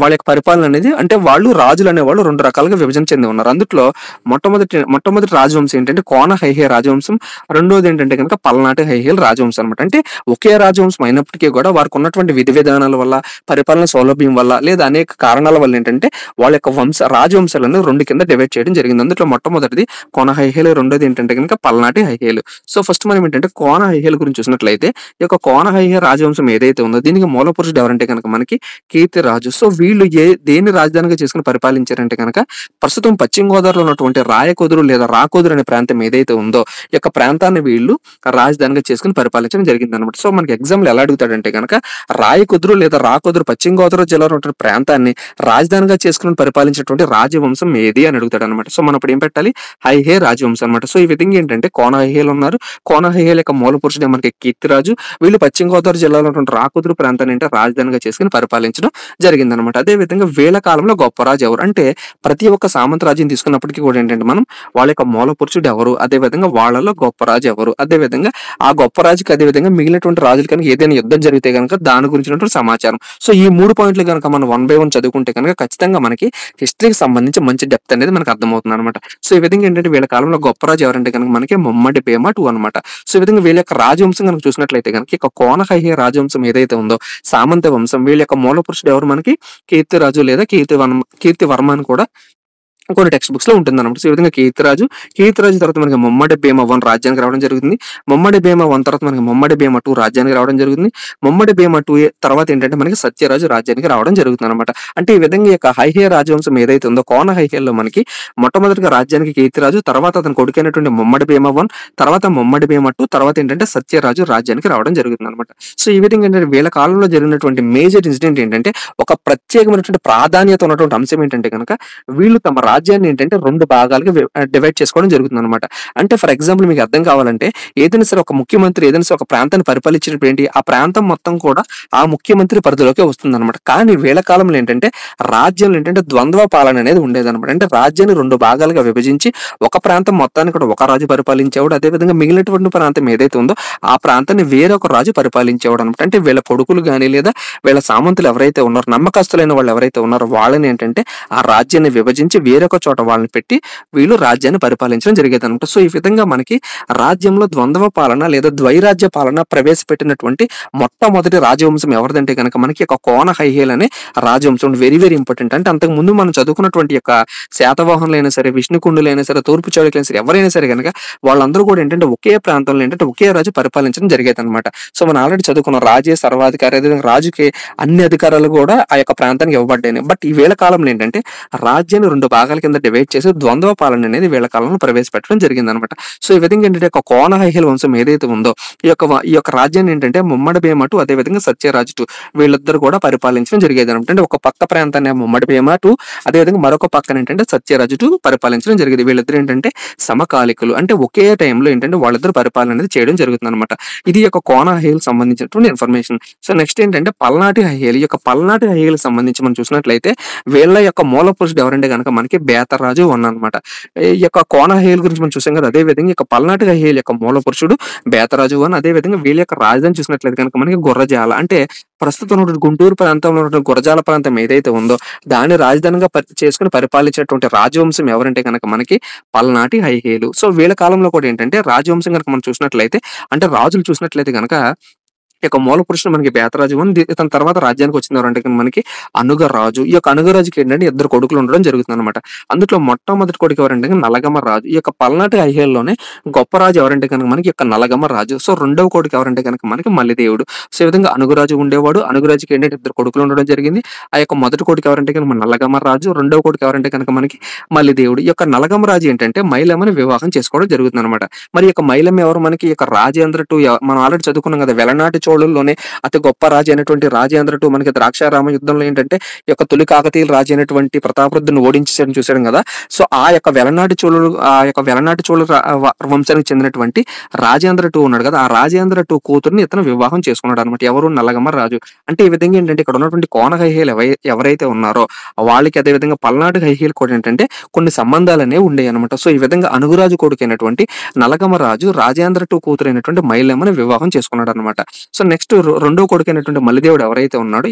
వాళ్ళ యొక్క పరిపాలన అనేది అంటే వాళ్ళు రాజులు అనేవాళ్ళు 2 రకాలుగా విభజన చెంది ఉన్నారు. అందుట్లో మొట్టమొదటి రాజవంశం ఏంటంటే కోన హైహే రాజవంశం. రెండోది ఏంటంటే కనుక పల్నాటి హైహేల్ రాజవంశం అనమాట. అంటే ఒకే రాజవంశం అయినప్పటికీ కూడా వారికి ఉన్నటువంటి విధి విధానాల వల్ల, పరిపాలన సౌలభ్యం వల్ల లేదా అనేక కారణాల వల్ల ఏంటంటే వాళ్ళ యొక్క రాజవంశాలను 2 కింద డివైడ్ చేయడం జరిగింది. అందులో మొట్టమొదటిది కోన హైహేలు, రెండోది ఏంటంటే కనుక పల్నాటి హైహేలు. సో, ఫస్ట్ మనం ఏంటంటే కోన హైహేలు గురించి చూసినట్లయితే ఈ యొక్క కోన హైహే రాజవంశం ఏదైతే ఉందో దీనికి మూల పురుషుడు ఎవరంటే కనుక మనకి కీర్తిరాజు. సో, వీళ్ళు దేన్ని రాజధానిగా చేసుకుని పరిపాలించారంటే కనుక ప్రస్తుతం పశ్చిమ గోదావరిలో ఉన్నటువంటి రాయకొదురు లేదా రాకోదురు అనే ప్రాంతం ఏదైతే ఉందో ఈ యొక్క ప్రాంతాన్ని వీళ్ళు రాజధానిగా చేసుకుని పరిపాలించడం జరిగింది అనమాట. సో, మనకి ఎగ్జామ్‌లో ఎలా అడుగుతాడంటే కనుక రాయకొదురు లేదా రాకోదురు పశ్చిమ గోదావరి జిల్లాలో ఉన్నటువంటి ప్రాంతాన్ని రాజధానిగా చేసుకుని పరిపాలించినటువంటి రాజవంశం ఏది అని అడుగుతాడు అనమాట. సో, మనం ఇప్పుడు ఏం పెట్టాలి? హైహే రాజవంశం అనమాట. సో, ఈ విధంగా ఏంటంటే కోన హైహేలు ఉన్నారు. కోన హైహేలు యొక్క మూల పురుషుడు మనకి కీర్తిరాజు. వీళ్ళు పశ్చిమ గోదావరి జిల్లాలో ఉన్నటువంటి రాకోదురు ప్రాంతాన్ని అంటే రాజధానిగా చేసుకుని పరిపాలించడం జరిగిందనమాట. అదే విధంగా వీళ్ళ కాలంలో గొప్ప రాజు ఎవరు అంటే ప్రతి ఒక్క సామంత రాజ్యం తీసుకున్నప్పటికీ కూడా ఏంటంటే మనం వాళ్ళ యొక్క మూల పురుషుడు ఎవరు, అదే విధంగా వాళ్ళలో గొప్ప రాజు ఎవరు, అదే విధంగా ఆ గొప్ప రాజుకి అదే విధంగా మిగిలినటువంటి రాజులు కనుక ఏదైనా యుద్ధం జరిగితే కనుక దాని గురించినటువంటి సమాచారం. సో, ఈ 3 పాయింట్లు కనుక మనం 1 బై 1 చదువుకుంటే కనుక ఖచ్చితంగా మనకి హిస్టరీకి సంబంధించి మంచి డెప్త్ అనేది మనకు అర్థమవుతుంది అనమాట. సో, ఈ విధంగా ఏంటంటే వీళ్ళ కాలంలో గొప్ప రాజు ఎవరంటే కనుక మనకి ముమ్మడి భీమ 2 అనమాట. సో, ఈ విధంగా వీళ్ళ యొక్క రాజవంశం కనుక చూసినట్లయితే కనుక ఇక కోన హైహే రాజవంశం ఏదైతే ఉందో సామంత వంశం వీళ్ళ యొక్క మూల పురుషుడు ఎవరు మనకి కీర్తిరాజు లేదా కీర్తివర్మ అని కూడా కొన్ని టెక్స్ట్ బుక్స్ లో ఉంటుందన్నమాట. సో, ఈ విధంగా కీర్తిరాజు తర్వాత మనకి ముమ్మడి భీమ 1 రాజ్యానికి రావడం జరుగుతుంది. ముమ్మడి భీమ 1 తర్వాత మనకి ముమ్మడి భీమ 2 రాజ్యానికి రావడం జరుగుతుంది. ముమ్మడి భీమ 2 తర్వాత ఏంటంటే మనకి సత్యరాజు రాజ్యానికి రావడం జరుగుతుంది అనమాట. అంటే ఈ విధంగా ఈ యొక్క హైహే రాజవంశం ఏదైతే ఉందో కోన హైహేల్లో మనకి మొట్టమొదటిగా రాజ్యానికి కీర్తిరాజు, తర్వాత అతని కొడుకైనటువంటి ముమ్మడి భీమ 1, తర్వాత ముమ్మడి భీమ 2, తర్వాత ఏంటంటే సత్యరాజు రాజ్యానికి రావడం జరుగుతుంది అనమాట. సో, ఈ విధంగా ఏంటంటే వీళ్ళ కాలంలో జరిగినటువంటి మేజర్ ఇన్సిడెంట్ ఏంటంటే ఒక ప్రత్యేకమైనటువంటి ప్రాధాన్యత ఉన్నటువంటి అంశం ఏంటంటే కనుక వీళ్ళు తమ రాజ్యాన్ని ఏంటంటే 2 భాగాలుగా డివైడ్ చేసుకోవడం జరుగుతుందన్నమాట. అంటే ఫర్ ఎగ్జాంపుల్ మీకు అర్థం కావాలంటే ఏదైనా సరే ఒక ముఖ్యమంత్రి ఏదైనా సరే ఒక ప్రాంతాన్ని పరిపాలించినప్పుడు ఏంటి ఆ ప్రాంతం మొత్తం కూడా ఆ ముఖ్యమంత్రి పరిధిలోకి వస్తుందన్నమాట. కానీ వీళ్ళ కాలంలో ఏంటంటే రాజ్యంలో ఏంటంటే ద్వంద్వ పాలన అనేది ఉండేదన్నమాట. అంటే రాజ్యాన్ని 2 భాగాలుగా విభజించి ఒక ప్రాంతం మొత్తాన్ని కూడా ఒక రాజు పరిపాలించేవాడు, అదే విధంగా మిగిలినటువంటి ప్రాంతం ఏదైతే ఉందో ఆ ప్రాంతాన్ని వేరొక రాజు పరిపాలించేవాడు అనమాట. అంటే వీళ్ళ కొడుకులు కానీ లేదా వీళ్ళ సామంతులు ఎవరైతే ఉన్నారో నమ్మకస్తులైన వాళ్ళు ఎవరైతే ఉన్నారో వాళ్ళని ఏంటంటే ఆ రాజ్యాన్ని విభజించి వేరొక చోట వాళ్ళని పెట్టి వీళ్ళు రాజ్యాన్ని పరిపాలించడం జరిగేది అనమాట. సో, ఈ విధంగా మనకి రాజ్యంలో ద్వంద్వ పాలన లేదా ద్వైరాజ్య పాలన ప్రవేశపెట్టినటువంటి మొట్టమొదటి రాజవంశం ఎవరిదంటే కనుక మనకి ఒక కోన హైహేల్ అనే రాజవంశం. Very very important. అంటే అంతకు ముందు మనం చదువుకున్నటువంటి యొక్క శాతవాహనులైనా సరే, విష్ణుకుండులైనా సరే, తూర్పు చాళుక్యులైనా సరే ఎవరైనా సరే కనుక వాళ్ళందరూ కూడా ఏంటంటే ఒకే ప్రాంతంలో ఏంటంటే ఒకే రాజు పరిపాలించడం జరిగేది అనమాట. సో, మనం ఆల్రెడీ చదువుకున్న రాజే సర్వాధికారి, అదేవిధంగా రాజుకి అన్ని అధికారాలు కూడా ఆ యొక్క ప్రాంతానికి ఇవ్వబడ్డాయి. బట్ ఈ వేళ కాలంలో ఏంటంటే రాజ్యాన్ని 2 భాగాల కింద డివైడ్ చేసి ద్వంద్వ పాలన అనేది వీళ్ళ కాలంలో ప్రవేశపెట్టడం జరిగింది అనమాట. సో, ఈ విధంగా ఏంటంటే ఒక కోన హైహేల్ వంశం ఏదైతే ఉందో ఈ యొక్క రాజ్యాన్ని ఏంటంటే ముమ్మడి భీమ 2 అదే విధంగా సత్యరాజు 2 వీళ్ళిద్దరు కూడా పరిపాలించడం జరిగేది అనమాట. అంటే ఒక పక్క ప్రాంతాన్ని ముమ్మడి భీమ 2 అదే విధంగా మరొక పక్కన ఏంటంటే సత్యరాజు 2 పరిపాలించడం జరిగేది. వీళ్ళిద్దరు ఏంటంటే సమకాలికులు. అంటే ఒకే టైంలో ఏంటంటే వాళ్ళిద్దరు పరిపాలన అనేది చేయడం జరుగుతుంది అనమాట. ఇది యొక్క కోన హైహేల్ సంబంధించినటువంటి ఇన్ఫర్మేషన్. సో, నెక్స్ట్ ఏంటంటే పల్నాటి హైహేల్. ఈ యొక్క పల్నాటి హైహేల్ సంబంధించి మనం చూసినట్లయితే వీళ్ళ యొక్క మూల పురుషుడు ఎవరంటే కనుక మనకి బేతరాజు 1 అనమాట. ఈ యొక్క కోన హైహేల్ గురించి మనం చూసాం కదా, అదే విధంగా ఈ యొక్క పల్నాటి హైహేల్ యొక్క మూల పురుషుడు బేతరాజు 1. అదే విధంగా వీళ్ళ యొక్క రాజధాని చూసినట్లయితే కనుక మనకి గుర్రజాల. అంటే ప్రస్తుతం ఉన్నటువంటి గుంటూరు ప్రాంతంలో ఉన్నటువంటి గురజాల ప్రాంతం ఏదైతే ఉందో దాన్ని రాజధానిగా చేసుకుని పరిపాలించినటువంటి రాజవంశం ఎవరంటే కనుక మనకి పల్నాటి హైహేలు. సో, వీళ్ళ కాలంలో కూడా ఏంటంటే రాజవంశం కనుక మనం చూసినట్లయితే అంటే రాజులు చూసినట్లయితే కనుక ఈ యొక్క మూల పురుషుడు మనకి బేతరాజు అని ఇతని తర్వాత రాజ్యానికి వచ్చిన ఎవరంటే కనుక మనకి అనుగరాజు. ఈ యొక్క అనుగరాజుకి ఏంటంటే ఇద్దరు కొడుకులు ఉండడం జరుగుతుంది అనమాట. అందులో మొట్టమొదటి కొడుకు ఎవరంటే కనుక నలగమ రాజు. ఈ యొక్క పల్నాటి ఐహేల్లోనే గొప్ప రాజు ఎవరంటే కనుక మనకి ఈ యొక్క నలగమ రాజు. సో రెండవ కొడుకు ఎవరంటే కనుక మనకి మల్లిదేవుడు. సో ఈ విధంగా అనుగరాజు ఉండేవాడు. అనుగరాజుకి ఏంటంటే ఇద్దరు కొడుకులు ఉండడం జరిగింది. ఆ యొక్క మొదటి కొడుకు ఎవరంటే కనుక మన నలగమ రాజు. రెండవ కొడుకు ఎవరంటే కనుక మనకి మల్లిదేవుడు. ఈ యొక్క నలగమ రాజు ఏంటంటే మైలమ్మని వివాహం చేసుకోవడం జరుగుతుంది అనమాట. మరి ఈ యొక్క మైలమ్మ ఎవరు మనకి ఈ యొక్క రాజేంద్ర టూ మనం ఆల్రెడీ చదువుకున్నాం కదా, వెలనాటి చోళుల్లోనే అతి గొప్ప రాజు అయినటువంటి రాజేంద్ర టూ మనకి ద్రాక్షారామ యుద్ధంలో ఏంటంటే ఈ యొక్క తొలి కాకతీయుల రాజు అయినటువంటి ప్రతాపరుద్రుని ఓడించేసాడు చూసాడు కదా. సో ఆ యొక్క వెలనాటి చోళుల వంశానికి చెందినటువంటి రాజేంద్ర టూ ఉన్నాడు కదా, ఆ రాజేంద్ర టూ కూతుర్ని ఇతను వివాహం చేసుకున్నాడు అనమాట. ఎవరు? నల్లగమ్మ రాజు. అంటే ఈ విధంగా ఏంటంటే ఇక్కడ ఉన్నటువంటి కోన హైహీలు ఎవరైతే ఉన్నారో వాళ్ళకి అదే విధంగా పల్నాడు హైహీలు కూడా ఏంటంటే కొన్ని సంబంధాలు అనేవి ఉండేవి అనమాట. సో ఈ విధంగా అనుగురాజు కొడుకైనటువంటి నలగమ రాజు రాజేంద్ర టూ కూతురైనటువంటి మైలమ్మని వివాహం చేసుకున్నాడు అనమాట. సో నెక్స్ట్ రెండో కొడుకైనటువంటి మల్లిదేవుడు ఎవరైతే ఉన్నాడో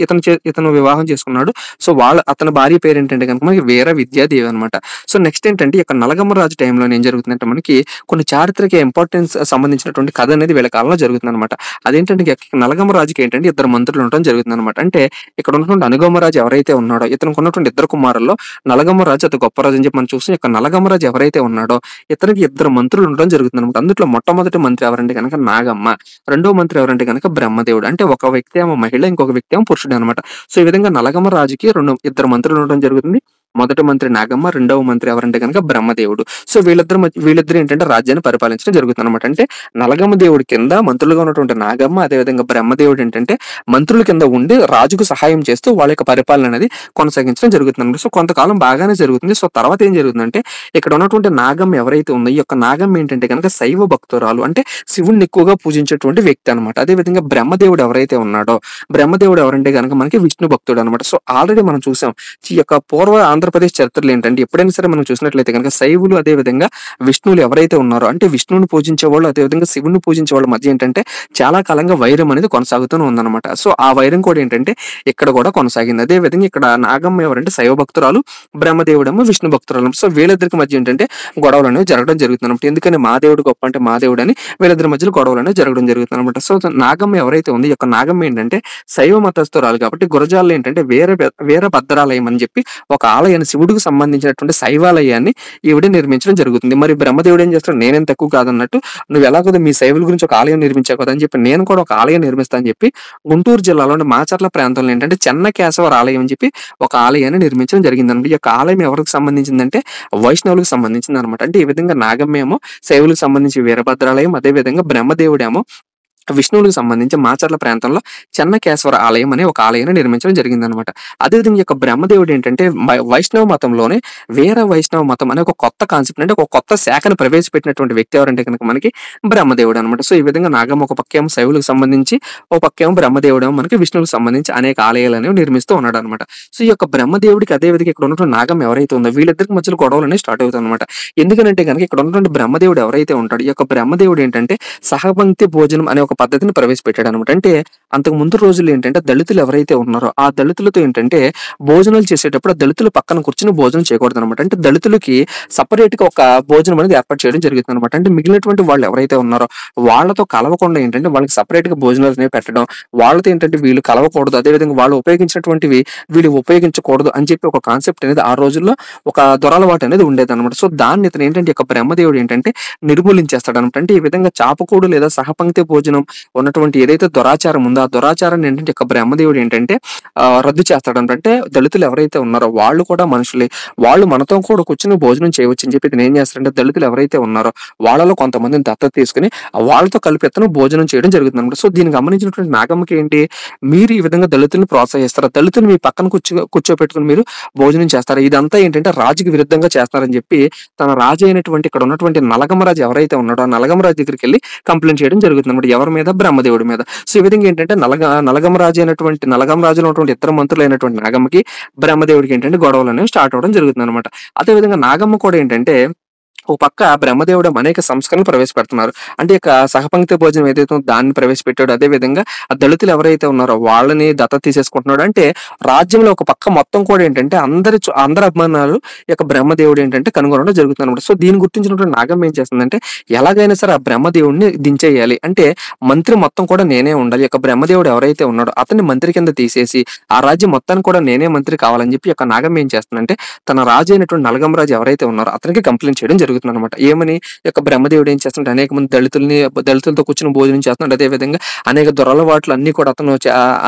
ఇతను వివాహం చేసుకున్నాడు. సో అతని భార్య పేరు ఏంటంటే కనుక మనకి వీర విద్యాదేవి అనమాట. సో నెక్స్ట్ ఏంటంటే ఇక నలగమ్మ రాజు టైంలో ఏం జరుగుతుందంటే మనకి కొన్ని చారిత్రక ఇంపార్టెన్స్ సంబంధించినటువంటి కథ అనేది వీళ్ళ కాలంలో జరుగుతుంది అనమాట. అదేంటంటే నలగమ్మ రాజుకి ఏంటంటే ఇద్దరు మంత్రులు ఉండడం జరుగుతుంది అనమాట. అంటే ఇక్కడ ఉన్నటువంటి అనుగమ రాజు ఎవరైతే ఉన్నాడో ఇతనికి ఉన్నటువంటి ఇద్దరు కుమారుల్లో నలగమ్మ రాజు అతి గొప్ప రాజు అని చెప్పి మనం చూస్తే ఇక నలగమ్మ రాజు ఎవరైతే ఉన్నాడో ఇతనికి ఇద్దరు మంత్రులు ఉండడం జరుగుతుంది అనమాట. అందులో మొట్టమొదటి మంత్రి ఎవరంటే కనుక నాగమ్మ, రెండో మంత్రి ఎవరంటే కనుక బ్రహ్మదేవుడు. అంటే ఒక వ్యక్తి ఏమో మహిళ, ఇంకొక వ్యక్తి ఏమో పురుషుడు అనమాట. సో ఈ విధంగా నలగమ్మ రాజుకి ఇద్దరు మంత్రులు ఉండడం జరుగుతుంది. మొదటి మంత్రి నాగమ్మ, రెండవ మంత్రి ఎవరంటే కనుక బ్రహ్మదేవుడు. సో వీళ్ళిద్దరు ఏంటంటే రాజ్యాన్ని పరిపాలించడం జరుగుతుంది అనమాట. అంటే నలగమ్మ దేవుడి కింద మంత్రులుగా ఉన్నటువంటి నాగమ్మ, అదేవిధంగా బ్రహ్మదేవుడు ఏంటంటే మంత్రుల కింద ఉండి రాజుకు సహాయం చేస్తూ వాళ్ళ యొక్క పరిపాలన అనేది కొనసాగించడం జరుగుతుంది అనమాట. సో కొంతకాలం బాగానే జరుగుతుంది. సో తర్వాత ఏం జరుగుతుందంటే ఇక్కడ ఉన్నటువంటి నాగమ్మ ఎవరైతే ఉందో ఈ యొక్క నాగమ్మ ఏంటంటే కనుక శైవ భక్తురాలు, అంటే శివుణ్ణి ఎక్కువగా పూజించేటువంటి వ్యక్తి అనమాట. అదేవిధంగా బ్రహ్మదేవుడు ఎవరైతే ఉన్నాడో బ్రహ్మదేవుడు ఎవరంటే కనుక మనకి విష్ణు భక్తుడు అనమాట. సో ఆల్రెడీ మనం చూసాం ఈ యొక్క పూర్వ ఆంధ్రప్రదేశ్ చరిత్రలు ఏంటంటే ఎప్పుడైనా సరే మనం చూసినట్లయితే కనుక శైవులు అదే విధంగా విష్ణువులు ఎవరైతే ఉన్నారో అంటే విష్ణువుని పూజించే వాళ్ళు అదేవిధంగా శివుని పూజించే వాళ్ళ మధ్య ఏంటంటే చాలా కాలంగా వైరం అనేది కొనసాగుతూనే ఉందన్నమాట. సో ఆ వైరం కూడా ఏంటంటే ఇక్కడ కూడా కొనసాగింది. అదే విధంగా ఇక్కడ నాగమ్మ ఎవరంటే శైవ భక్తురాలు, బ్రహ్మదేవుడేమో విష్ణు భక్తురాలు. సో వీళ్ళిద్దరికి మధ్య ఏంటంటే గొడవలు అనేవి జరగడం జరుగుతుంది అనమాట. ఎందుకని మా దేవుడు గొప్ప అంటే మా దేవుడు అని వీళ్ళిద్దరి మధ్యలో గొడవలు అనేవి జరగడం జరుగుతుంది అనమాట. సో నాగమ్మ ఎవరైతే ఉంది ఈ యొక్క నాగమ్మ ఏంటంటే శైవ మతస్థురాలు కాబట్టి గురజాల్లో ఏంటంటే వేరే భద్రాలయం అని చెప్పి ఒక ఆలయాన్ని శివుడికి సంబంధించినటువంటి శైవాలయాన్ని ఈవిడ నిర్మించడం జరుగుతుంది. మరి బ్రహ్మదేవుడు ఏం చేస్తాడు, నేనేం తక్కువ కాదన్నట్టు నువ్వు ఎలాగో మీ శైవుల గురించి ఒక ఆలయం నిర్మించావు కదా అని చెప్పి నేను కూడా ఒక ఆలయం నిర్మిస్తా అని చెప్పి గుంటూరు జిల్లాలోని మాచర్ల ప్రాంతంలో ఏంటంటే చెన్నకేశవర ఆలయం అని చెప్పి ఒక ఆలయాన్ని నిర్మించడం జరిగిందన్నమాట. ఈ యొక్క ఆలయం ఎవరికి సంబంధించిందంటే వైష్ణవులకు సంబంధించింది అనమాట. అంటే ఈ విధంగా నాగమ్మేమో శైవులకు సంబంధించి వీరభద్రాలయం, అదే విధంగా బ్రహ్మదేవుడేమో విష్ణువులకు సంబంధించి మాచర్ల ప్రాంతంలో చెన్నకేశ్వర ఆలయం అనే ఒక ఆలయాన్ని నిర్మించడం జరిగిందనమాట. అదేవిధంగా ఈ యొక్క బ్రహ్మదేవుడు ఏంటంటే వైష్ణవ మతంలోనే వీర వైష్ణవ మతం అనే ఒక కొత్త కాన్సెప్ట్ అంటే ఒక కొత్త శాఖను ప్రవేశపెట్టినటువంటి వ్యక్తి ఎవరంటే కనుక మనకి బ్రహ్మదేవుడు అనమాట. సో ఈ విధంగా నాగమ్మ ఒక పక్కేమో శైవులకు సంబంధించి, ఒక పక్కేమో బ్రహ్మదేవుడేమో మనకి విష్ణువులకు సంబంధించి అనేక ఆలయాలు అనేవి నిర్మిస్తూ ఉన్నాడు అనమాట. సో ఈ యొక్క బ్రహ్మదేవుడికి అదే విధంగా ఇక్కడ ఉన్నటువంటి నాగమ్మ ఎవరైతే ఉందో వీళ్ళిద్దరికి మధ్యలో గొడవలు అనేవి స్టార్ట్ అవుతాయి అనమాట. ఎందుకంటే కనుక ఇక్కడ ఉన్నటువంటి బ్రహ్మదేవుడు ఎవరైతే ఉంటాడు ఈ యొక్క బ్రహ్మదేవుడు ఏంటంటే సహపంక్తి భోజనం అనే ఒక పద్ధతిని ప్రవేశపెట్టాడు అనమాట. అంటే అంతకు ముందు రోజులు ఏంటంటే దళితులు ఎవరైతే ఉన్నారో ఆ దళితులతో ఏంటంటే భోజనాలు చేసేటప్పుడు ఆ దళితుల పక్కన కూర్చుని భోజనం చేయకూడదు అనమాట. అంటే దళితులకి సపరేట్ గా ఒక భోజనం అనేది ఏర్పాటు చేయడం జరుగుతుంది అనమాట. అంటే మిగిలినటువంటి వాళ్ళు ఎవరైతే ఉన్నారో వాళ్ళతో కలవకుండా ఏంటంటే వాళ్ళకి సపరేట్ గా భోజనాలు అనేవి పెట్టడం, వాళ్ళతో ఏంటంటే వీళ్ళు కలవకూడదు, అదేవిధంగా వాళ్ళు ఉపయోగించినటువంటివి వీళ్ళు ఉపయోగించకూడదు అని చెప్పి ఒక కాన్సెప్ట్ అనేది ఆ రోజుల్లో ఒక దొరలవాటు అనేది ఉండేది అనమాట. సో దాన్ని ఇతను ఏంటంటే ఒక బ్రహ్మదేవుడు ఏంటంటే నిర్మూలించేస్తాడు అనమాట. అంటే ఈ విధంగా చాపకూడు లేదా సహపంక్తి భోజనం ఉన్నటువంటి ఏదైతే దురాచారం ఉందో ఆ దురాచారాన్ని ఏంటంటే ఒక బ్రహ్మదేవుడు ఏంటంటే రద్దు చేస్తాడు. అంటే దళితులు ఎవరైతే ఉన్నారో వాళ్ళు కూడా మనుషులే, వాళ్ళు మనతో కూడా కూర్చొని భోజనం చేయవచ్చు అని చెప్పి ఇతను ఏం చేస్తాడంటే దళితులు ఎవరైతే ఉన్నారో వాళ్ళలో కొంతమందిని దత్తత తీసుకుని వాళ్ళతో కలిపి ఇతను భోజనం చేయడం జరుగుతుంది అనమాట. సో దీన్ని గమనించినటువంటి నాగమ్మకి ఏంటి, మీరు ఈ విధంగా దళితులను ప్రోత్సహిస్తారా, దళితులు మీ పక్కన కూర్చోపెట్టుకుని మీరు భోజనం చేస్తారా, ఇదంతా ఏంటంటే రాజుకి విరుద్ధంగా చేస్తారని చెప్పి తన రాజు అయినటువంటి ఇక్కడ ఉన్నటువంటి నలగమరాజు ఎవరైతే ఉన్నాడో ఆ నలగమరాజు దగ్గరికి వెళ్ళి కంప్లైంట్ చేయడం జరుగుతుంది అనమాట. ఎవరి మీద? బ్రహ్మదేవుడి మీద. సో ఈ విధంగా ఏంటంటే నలగమరాజు ఉన్నటువంటి ఇతర మంత్రులు అయినటువంటి నాగమ్మకి బ్రహ్మదేవుడికి ఏంటంటే గొడవలు అనేవి స్టార్ట్ అవడం జరుగుతుంది అనమాట. అదేవిధంగా నాగమ్మ కూడా ఏంటంటే ఓ పక్క బ్రహ్మదేవుడు అనేక సంస్కరణలు ప్రవేశపెడుతున్నారు. అంటే ఇక సహపంక్తి భోజనం ఏదైతే ఉందో దాన్ని ప్రవేశపెట్టాడో, అదే విధంగా ఆ దళితులు ఎవరైతే ఉన్నారో వాళ్ళని దత్తత తీసేసుకుంటున్నాడు. అంటే రాజ్యంలో ఒక పక్క మొత్తం కూడా ఏంటంటే అందరి అభిమానాలు ఈ యొక్క బ్రహ్మదేవుడు ఏంటంటే కనుగొనడం జరుగుతుందన్నమాట. సో దీన్ని గుర్తించినటువంటి నాగమ్మ ఏం చేస్తుందంటే ఎలాగైనా సరే ఆ బ్రహ్మదేవుడిని దించేయాలి. అంటే మంత్రి మొత్తం కూడా నేనే ఉండాలి. ఈ యొక్క బ్రహ్మదేవుడు ఎవరైతే ఉన్నాడో అతన్ని మంత్రి కింద తీసేసి ఆ రాజ్యం మొత్తానికి కూడా నేనే మంత్రి కావాలని చెప్పి ఈ యొక్క నాగమ్మ ఏం చేస్తుందంటే తన రాజు అయినటువంటి నలగమ రాజు ఎవరైతే ఉన్నారో అతనికి కంప్లైంట్ చేయడం జరుగుతుందన్నమాట. ఏమని ఈ యొక్క బ్రహ్మదేవుడు ఏం చేస్తుంటే అనేక మంది దళితులతో కూర్చొని భోజనం చేస్తున్నాడు. అదే విధంగా అనేక దురలవాట్లు అన్ని కూడా అతను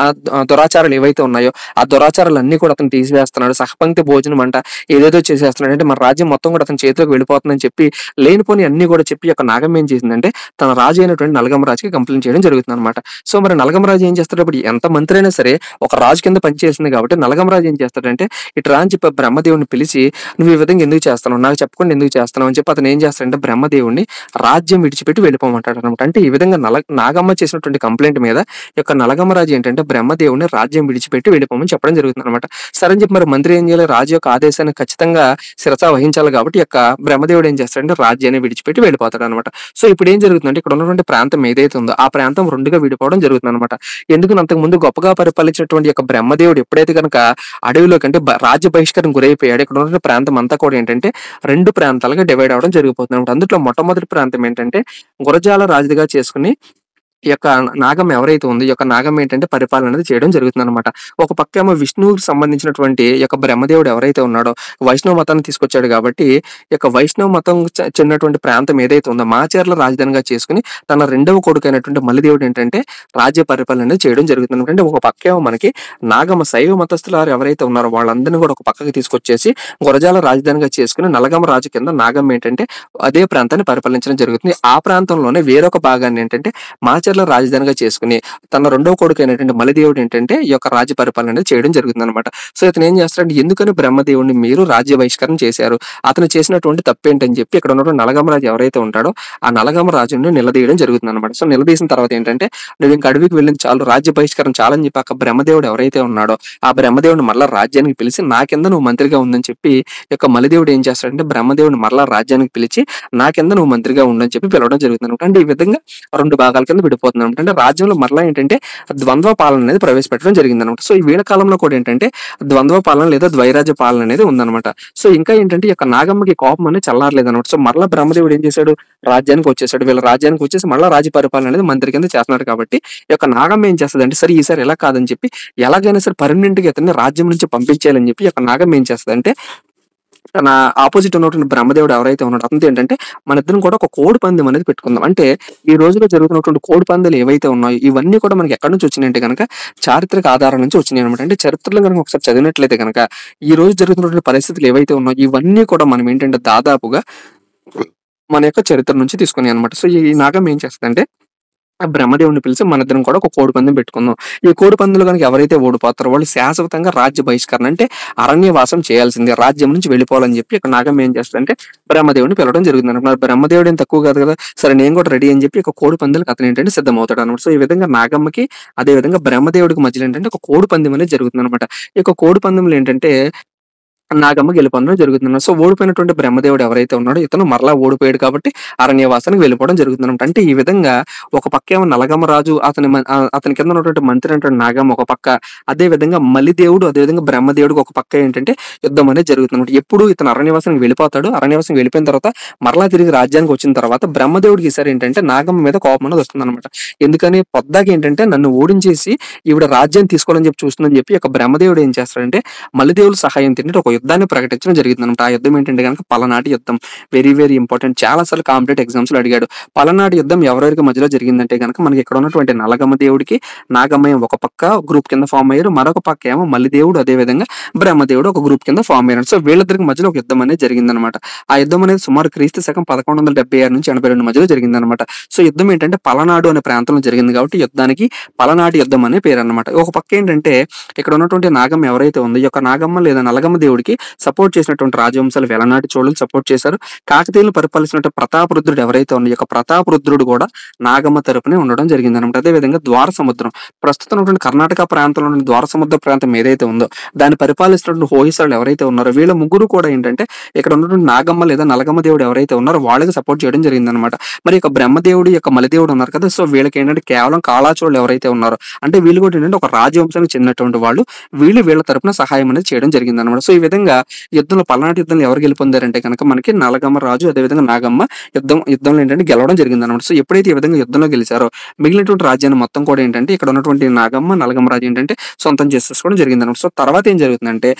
దురాచారాలు ఏవైతే ఉన్నాయో ఆ దురాచారాలు అన్ని కూడా అతను తీసివేస్తున్నాడు. సహపంక్తి భోజనం అంట ఏదేదో చేసేస్తున్నాడు. అంటే మన రాజ్యం మొత్తం కూడా అతని చేతిలోకి వెళ్ళిపోతుందని చెప్పి లేనిపోని అన్ని కూడా చెప్పి యొక్క నాగమ్మ ఏం చేసిందంటే తన రాజు అయినటువంటి నలగమ రాజుకి కంప్లైంట్ చేయడం జరుగుతుంది అనమాట. సో మరి నలగమ రాజు ఏం చేస్తాడు, ఇప్పుడు ఎంత మంత్రి అయినా సరే ఒక రాజు కింద పనిచేసింది కాబట్టి నలగమ రాజు ఏం చేస్తాడంటే ఇట్రా అని చెప్పి బ్రహ్మదేవుని పిలిచి నువ్వు ఈ విధంగా ఎందుకు చేస్తున్నావు, నాకు చెప్పకుండా ఎందుకు చేస్తున్నావు అని చెప్పి అతను ఏం చేస్తాడంటే బ్రహ్మదేవుడిని రాజ్యం విడిచిపెట్టి వెళ్ళిపోమంటాడు అనమాట. అంటే ఈ విధంగా నాగమ్మ చేసినటువంటి కంప్లైంట్ మీద ఈ యొక్క నలగమ రాజు ఏంటంటే బ్రహ్మదేవుని రాజ్యం విడిచిపెట్టి వెళ్ళిపోమని చెప్పడం జరుగుతుంది అనమాట. సరే అని చెప్పి మరి మంత్రి ఏం చేయాలి, రాజు యొక్క ఆదేశాన్ని ఖచ్చితంగా శిరస వహించాలి కాబట్టి ఈ యొక్క బ్రహ్మదేవుడు ఏం చేస్తాడంటే రాజ్యాన్ని విడిచిపెట్టి వెళ్ళిపోతాడు అనమాట. సో ఇప్పుడు ఏం జరుగుతుందంటే ఇక్కడ ఉన్నటువంటి ప్రాంతం ఏదైతే ఉందో ఆ ప్రాంతం రెండుగా విడిపోవడం జరుగుతుంది అనమాట. ఎందుకు అంతకు ముందు గొప్పగా పరిపాలించినటువంటి యొక్క బ్రహ్మదేవుడు ఎప్పుడైతే కనుక అడవిలోకి అంటే రాజ్య బహిష్కరణ గురైపోయాడు, ఇక్కడ ఉన్న ప్రాంతం అంతా కూడా ఏంటంటే రెండు ప్రాంతాలుగా డివైడ్ అవ్వడం జరిగిపోతుంది అనమాట. అందులో మొట్టమొదటి ప్రాంతం ఏంటంటే గురజాల రాజుగా చేసుకుని ఈ యొక్క నాగం ఎవరైతే ఉందో ఈ యొక్క నాగం ఏంటంటే పరిపాలన అనేది చేయడం జరుగుతుందన్నమాట. ఒక పక్క ఏమో విష్ణువుకి సంబంధించినటువంటి ఈ యొక్క బ్రహ్మదేవుడు ఎవరైతే ఉన్నాడో వైష్ణవ మతాన్ని తీసుకొచ్చాడు కాబట్టి ఈ యొక్క వైష్ణవ మతం చెందినటువంటి ప్రాంతం ఏదైతే ఉందో మాచర్ల రాజధానిగా చేసుకుని తన రెండవ కొడుకు అయినటువంటి మల్లిదేవుడు ఏంటంటే రాజ్య పరిపాలన అనేది చేయడం జరుగుతుంది. అంటే ఒక పక్క ఏమో మనకి నాగమ శైవ మతస్థులు ఎవరైతే ఉన్నారో వాళ్ళందరినీ కూడా ఒక పక్కకి తీసుకొచ్చేసి గురజాల రాజధానిగా చేసుకుని నలగమ రాజు కింద నాగం ఏంటంటే అదే ప్రాంతాన్ని పరిపాలించడం జరుగుతుంది. ఆ ప్రాంతంలోనే వేరొక భాగాన్ని ఏంటంటే మాచర్ల రాజధానిగా చేసుకుని తన రెండవ కొడుకు అయినటువంటి మలిదేవుడు ఏంటంటే ఈ యొక్క రాజ్య పరిపాలన అనేది చేయడం జరుగుతుంది అనమాట. సో ఇతను ఏం చేస్తాడంటే ఎందుకని బ్రహ్మదేవుడిని మీరు రాజ్య బహిష్కరణ చేశారు, అతను చేసినటువంటి తప్పేంటని చెప్పి ఇక్కడ ఉన్నటువంటి నలగమ రాజు ఎవరైతే ఉంటాడో ఆ నలగమ రాజుని నిలదీయడం జరుగుతుంది అనమాట. సో నిలదీసిన తర్వాత ఏంటంటే నువ్వు ఇంక అడవికి వెళ్ళిన చాలు, రాజ్య బహిష్కరణ చాలని చెప్పి అక్కడ బ్రహ్మదేవుడు ఎవరైతే ఉన్నాడో ఆ బ్రహ్మదేవుడిని మరలా రాజ్యానికి పిలిచి నా కింద నువ్వు మంత్రిగా ఉందని చెప్పి ఈ యొక్క మలిదేవుడు ఏం చేస్తాడంటే బ్రహ్మదేవుడిని మరలా రాజ్యానికి పిలిచి నా కింద నువ్వు మంత్రిగా ఉండని చెప్పి పిలవడం జరుగుతుంది అనమాట. అంటే ఈ విధంగా రెండు భాగాల కింద విడిపోతుంది అనమాట. అంటే రాజ్యంలో మరలా ఏంటంటే ద్వంద్వ పాలన అనేది ప్రవేశపెట్టడం జరిగింది అనమాట. సో ఈ వీళ్ళ కాలంలో కూడా ఏంటంటే ద్వంద్వ పాలన లేదా ద్వైరాజ్య పాలన అనేది ఉందన్నమాట. సో ఇంకా ఏంటంటే ఈ యొక్క నాగమ్మకి కోపం అనేది చల్లారలేదు అనమాట. సో మరలా బ్రహ్మదేవుడు ఏం చేశాడు, రాజ్యానికి వచ్చేసాడు. వీళ్ళ రాజ్యానికి వచ్చేసి మళ్ళీ రాజ్య పరిపాలన అనేది మంత్రి కింద చేస్తున్నాడు కాబట్టి ఈ యొక్క నాగమ్మ ఏం చేస్తుంది అంటే సరే ఈసారి ఎలా కాదని చెప్పి ఎలాగైనా సరే పర్మనెంట్ గా ఇతన్ని రాజ్యం నుంచి పంపించేయాలని చెప్పి ఈ యొక్క నాగమ్మ ఏం చేస్తుంది అంటే తన ఆపోజిట్ ఉన్నటువంటి బ్రహ్మదేవుడు ఎవరైతే ఉన్నాడో అతనితో ఏంటంటే మన ఇద్దరం కూడా ఒక కోడి పందెం అనేది పెట్టుకుందాం. అంటే ఈ రోజులో జరుగుతున్నటువంటి కోడి పందాలు ఏవైతే ఉన్నాయో ఇవన్నీ కూడా మనకి ఎక్కడి నుంచి వచ్చినాయంటే కనుక చారిత్రక ఆధారం నుంచి వచ్చినాయి అనమాట. అంటే చరిత్రలో కనుక ఒకసారి చదివినట్లయితే కనుక ఈ రోజు జరుగుతున్నటువంటి పరిస్థితులు ఏవైతే ఉన్నాయో ఇవన్నీ కూడా మనం ఏంటంటే దాదాపుగా మన యొక్క చరిత్ర నుంచి తీసుకున్నాయి అనమాట. సో ఈ నాగం ఏం చేస్తుందంటే ఆ బ్రహ్మదేవుడిని పిలిచి మన ఇద్దరం కూడా ఒక కోడి పందెం పెట్టుకుందాం. ఈ కోడి పందెంలో కనుక ఎవరైతే ఓడిపోతారో వాళ్ళు శాశ్వతంగా రాజ్య బహిష్కరణ అంటే అరణ్యవాసం చేయాల్సిందే, రాజ్యం నుంచి వెళ్ళిపోవాలని చెప్పి ఇక్కడ నాగం ఏం చేస్తుందంటే బ్రహ్మదేవుడిని పిలవడం జరుగుతుంది అనమాట. బ్రహ్మదేవుడు ఏం తక్కువ కాదు కదా, సరే నేను కూడా రెడీ అని చెప్పి ఒక కోడి పందెలకు అతను ఏంటంటే సిద్ధమవుతాడు అనమాట. సో ఈ విధంగా నాగమ్మకి అదే విధంగా బ్రహ్మదేవుడికి మధ్యలో ఏంటంటే ఒక కోడి పందెం అనేది జరుగుతుంది అనమాట. ఈ యొక్క కోడి పందెంలో ఏంటంటే నాగమ్మ గెలుపొందడం జరుగుతుంది. సో ఓడిపోయినటువంటి బ్రహ్మదేవుడు ఎవరైతే ఉన్నాడో ఇతను మరలా ఓడిపోయాడు కాబట్టి అరణ్యవాసానికి వెళ్ళిపోవడం జరుగుతుంది. అంటే ఈ విధంగా ఒక పక్క ఏమో నలగమ రాజు అతని కింద ఉన్నటువంటి మంత్రి అంటే నాగమ్మ ఒక పక్క, అదే విధంగా మలిదేవుడు అదే విధంగా బ్రహ్మదేవుడికి ఒక పక్క ఏంటంటే యుద్ధం అనేది జరుగుతుంది. ఎప్పుడు ఇతను అరణ్యవాసానికి వెళ్ళిపోతాడు, అరణ్యవాసం వెళ్ళిపోయిన తర్వాత మరలా తిరిగి రాజ్యానికి వచ్చిన తర్వాత బ్రహ్మదేవుడికి ఈసారి ఏంటంటే నాగమ్మ మీద కోపం అనేది వస్తుంది అనమాట. ఎందుకని పొద్దాకి ఏంటంటే నన్ను ఓడించేసి ఈవిడ రాజ్యాన్ని తీసుకోవాలని చెప్పి చూస్తుందని చెప్పి ఒక బ్రహ్మదేవుడు ఏం చేస్తాడంటే మలిదేవుడు సహాయం తింటే ఒక యుద్ధాన్ని ప్రకటించడం జరిగింది అనమాట. ఆ యుద్ధం ఏంటంటే కనుక పలనాటి యుద్ధం. వెరీ వెరీ ఇంపార్టెంట్, చాలా సార్లు కాంపిటేటివ్ ఎగ్జామ్స్ లో అడిగాడు. పలనాటి యుద్ధం ఎవరెవరికి మధ్యలో జరిగిందంటే కనుక మనకి ఇక్కడ ఉన్నటువంటి నలగమ్మ దేవుడికి నాగమ్మ ఒక పక్క గ్రూప్ కింద ఫామ్ అయ్యారు, మరొక పక్క ఏమో మల్లిదేవుడు అదే విధంగా బ్రహ్మదేవుడు ఒక గ్రూప్ కింద ఫామ్ అయ్యారు. సో వీళ్ళిద్దరికి మధ్యలో ఒక యుద్ధం అనేది జరిగిందనమాట. ఆ యుద్ధం అనేది సుమారు క్రీస్తు శకం 1176 నుంచి 82 మధ్యలో జరిగిందనమాట. సో యుద్ధం ఏంటంటే పలనాడు అనే ప్రాంతంలో జరిగింది కాబట్టి యుద్ధానికి పలనాటి యుద్ధం అనే పేరు అనమాట. ఒక పక్క ఏంటంటే ఇక్కడ ఉన్నటువంటి నాగమ్మ ఎవరైతే ఉందో ఈ యొక్క నాగమ్మ లేదా నలగమ్మ దేవుడికి మనకి సపోర్ట్ చేసినటువంటి రాజవంశాలు వెలనాటి చోళులు సపోర్ట్ చేశారు. కాకతీయులను పరిపాలించినటువంటి ప్రతాపరుద్రుడు ఎవరైతే ఉన్నారో, ఈ యొక్క ప్రతాపరుద్రుడు కూడా నాగమ్మ తరపునే ఉండడం జరిగిందనమాట. అదేవిధంగా ద్వార సముద్రం, ప్రస్తుతం ఉన్నటువంటి కర్ణాటక ప్రాంతంలో ఉన్న ద్వార సముద్ర ప్రాంతం ఏదైతే ఉందో దాన్ని పరిపాలిస్తున్నటువంటి హోయిసళ్ళు ఎవరైతే ఉన్నారో వీళ్ళ ముగ్గురు కూడా ఏంటంటే ఇక్కడ ఉన్నటువంటి నాగమ్మ లేదా నలగమ్మ దేవుడు ఎవరైతే ఉన్నారో వాళ్ళకి సపోర్ట్ చేయడం జరిగిందనమాట. మరి యొక్క బ్రహ్మదేవుడు యొక్క మలిదేవుడు ఉన్నారు కదా, సో వీళ్ళకి ఏంటంటే కేవలం కాళాచోళ్ళు ఎవరైతే ఉన్నారో అంటే వీళ్ళు కూడా ఏంటంటే ఒక రాజవంశానికి చెందినటువంటి వాళ్ళు, వీళ్ళ తరపున సహాయం అనేది చేయడం జరిగిందనమాట. సో ఈ విధంగా పల్నాటి యుద్ధంలో ఎవరు గెలుపొందారంటే కనుక మనకి నలగమ్మ రాజు అదేవిధంగా నాగమ్మ యుద్ధంలో ఏంటంటే గెలవడం జరిగిందనమాట. సో ఎప్పుడైతే ఈ విధంగా యుద్ధంలో గెలిచారో మిగిలినటువంటి రాజ్యాన్ని మొత్తం కూడా ఏంటంటే ఇక్కడ ఉన్నటువంటి నాగమ్మ నలగమ్మ రాజు ఏంటంటే సొంతం చేసేసుకోవడం జరిగిందనమాట. సో తర్వాత ఏం జరుగుతుందంటే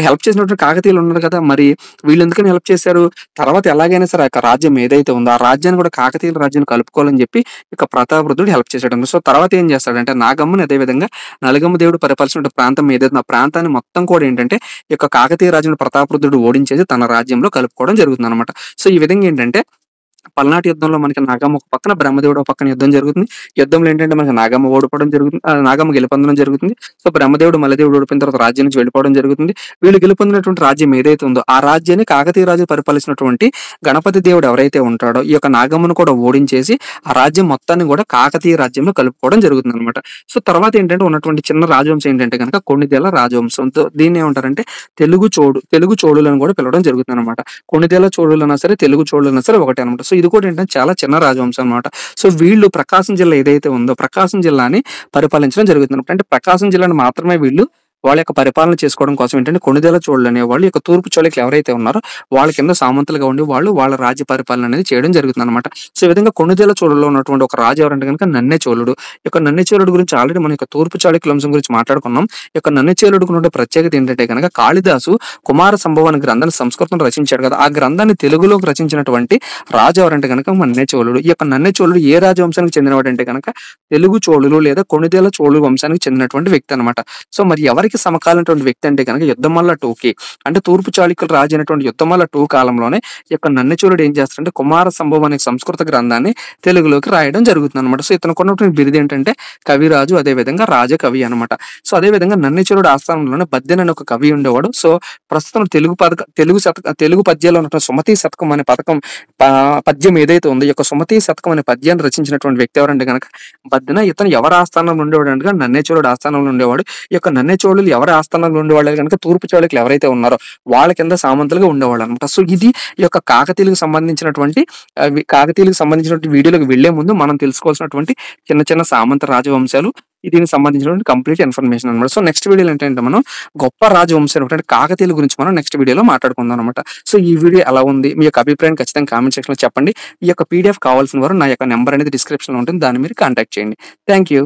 హెల్ప్ చేసినటువంటి కాకతీయులు ఉన్నారు కదా, మరి వీళ్ళు ఎందుకని హెల్ప్ చేశారు, తర్వాత ఎలాగైనా సరే ఆ రాజ్యం ఏదైతే ఉందో ఆ రాజ్యాన్ని కూడా కాకతీయుల రాజ్యాన్ని కలుపుకోవాలని చెప్పి ప్రతాపరుద్రుడు హెల్ప్ చేశాడు. సో తర్వాత ఏం చేస్తాడంటే నాగమ్మని అదేవిధంగా నలగమ్మ దేవుడు పరిపాలించిన ప్రాంతం ఏదైతే ఆ ప్రాంతాన్ని మొత్తం కూడా ఏంటంటే కాకతీయ రాజును ప్రతాపరుద్రుడు ఓడించేసి తన రాజ్యంలో కలుపుకోవడం జరుగుతుంది అనమాట. సో ఈ విధంగా ఏంటంటే పల్నాటి యుద్ధంలో మనకి నాగమ్మ ఒక పక్కన బ్రహ్మదేవుడు ఒక పక్కన యుద్ధం జరుగుతుంది. యుద్ధంలో ఏంటంటే మనకి నాగమ్మ ఓడిపోవడం జరుగుతుంది, నాగమ్మ గెలుపొందడం జరుగుతుంది. సో బ్రహ్మదేవుడు మల్లదేవుడు ఓడిపోయిన తర్వాత రాజ్యం నుంచి వెళ్ళిపోవడం జరుగుతుంది. వీళ్ళు గెలుపొందినటువంటి రాజ్యం ఏదైతే ఉందో ఆ రాజ్యాన్ని కాకతీయ రాజు పరిపాలించినటువంటి గణపతి దేవుడు ఎవరైతే ఉంటాడో ఈ యొక్క నాగమ్మను కూడా ఓడించేసి ఆ రాజ్యం మొత్తాన్ని కూడా కాకతీయ రాజ్యంలో కలుపుకోవడం జరుగుతుంది అనమాట. సో తర్వాత ఏంటంటే ఉన్నటువంటి చిన్న రాజవంశం ఏంటంటే కనుక కొణిదెల రాజవంశంతో దీన్ని ఏమంటారంటే తెలుగు చోళులను కూడా పిలవడం జరుగుతుంది అనమాట. కొణిదెల చోళులైనా సరే తెలుగు చోళులైనా సరే ఒకటే అనమాట. సో ఇది కూడా ఏంటంటే చాలా చిన్న రాజవంశం అనమాట. సో వీళ్ళు ప్రకాశం జిల్లా ఏదైతే ఉందో ప్రకాశం జిల్లాని పరిపాలించడం జరుగుతుంది. అంటే ప్రకాశం జిల్లాని మాత్రమే వీళ్ళు వాళ్ళ యొక్క పరిపాలన చేసుకోవడం కోసం ఏంటంటే కొణిదెల చోళులు అనేవాళ్ళు ఈ యొక్క తూర్పు చోళికులు ఎవరైతే ఉన్నారో వాళ్ళ కింద సామంతులుగా ఉండి వాళ్ళ రాజ్య పరిపాలన అనేది చేయడం జరుగుతుంది అనమాట. సో ఈ విధంగా కొణిదెల చోళులో ఉన్నటువంటి ఒక రాజు ఎవరంటే కనుక నన్నెచోళుడు. నన్నెచోళుడు గురించి ఆల్రెడీ మన తూర్పు చాళుక్యుల వంశం గురించి మాట్లాడుకున్నాం. నన్నెచోళుడికి ఉన్న ప్రత్యేకత ఏంటంటే కనుక కాళిదాసు కుమార సంభవం అనే గ్రంథాన్ని సంస్కృతం రచించాడు కదా, ఆ గ్రంథాన్ని తెలుగులోకి రచించినటువంటి రాజు ఎవరంటే కనుక నన్నెచోళుడు. నన్నెచోళుడు ఏ రాజవంశానికి చెందినవాడు అంటే కనుక తెలుగు చోళులు లేదా కొణిదెల చోళు వంశానికి చెందినటువంటి వ్యక్తి అనమాట. సో మరి ఎవరికి సమకాలీనటువంటి వ్యక్తి అంటే కనుక యుద్ధమల్ల టూకి అంటే తూర్పు చాళుక్యులు రాజు అయినటువంటి యుద్ధమల్ల టూ కాలంలోనే నన్నెచోళుడు ఏం చేస్తాడంటే కుమార సంభవం అనే సంస్కృత గ్రంథాన్ని తెలుగులోకి రాయడం జరుగుతుంది అనమాట. సో ఇతను కొన్నటువంటి బిరుదు ఏంటంటే కవిరాజు అదేవిధంగా రాజకవి అనమాట. సో అదేవిధంగా నన్నెచోళుడు ఆస్థానంలోనే బద్దెన్ అనే ఒక కవి ఉండేవాడు. సో ప్రస్తుతం తెలుగు పద్యాల్లో ఉన్నటువంటి సుమతి శతకం అనే పద్యం ఏదైతే ఉందో సుమతి శతకం అనే పద్యాన్ని రచించినటువంటి వ్యక్తి ఎవరంటే కనుక బద్దెన. ఇతను ఎవరి ఆస్థానంలో ఉండేవాడు అంటే నన్నెచోళుడు ఆస్థానంలో ఉండేవాడు. నన్నెచోళులు ఎవరి ఆస్థానంలో ఉండేవాళ్ళు కనుక తూర్పు చాళుక్యులు ఎవరైతే ఉన్నారో వాళ్ళ కింద సామంతులుగా ఉండేవాళ్ళు అనమాట. సో ఇది కాకతీయులకు సంబంధించినటువంటి వీడియోలకు వెళ్లే ముందు మనం తెలుసుకోవాల్సినటువంటి చిన్న చిన్న సామంత రాజవంశాలు దీనికి సంబంధించినటువంటి కంప్లీట్ ఇన్ఫర్మేషన్ అనమాట. సో నెక్స్ట్ వీడియోలో ఏంటంటే మనం గొప్ప రాజవంశం అంటే కాకతీయుల గురించి మనం నెక్స్ట్ వీడియోలో మాట్లాడుకుందాం అనమాట. సో ఈ వీడియో ఎలా ఉంది మీ యొక్క అభిప్రాయం ఖచ్చితంగా కామెంట్ సెక్షన్ లో చెప్పండి. ఈ యొక్క PDF కావాల్సిన వారు నా యొక్క నెంబర్ అనేది డిస్క్రిప్షన్ లో ఉంటుంది, దాన్ని మీరు కాంటాక్ట్ చేయండి. Thank you.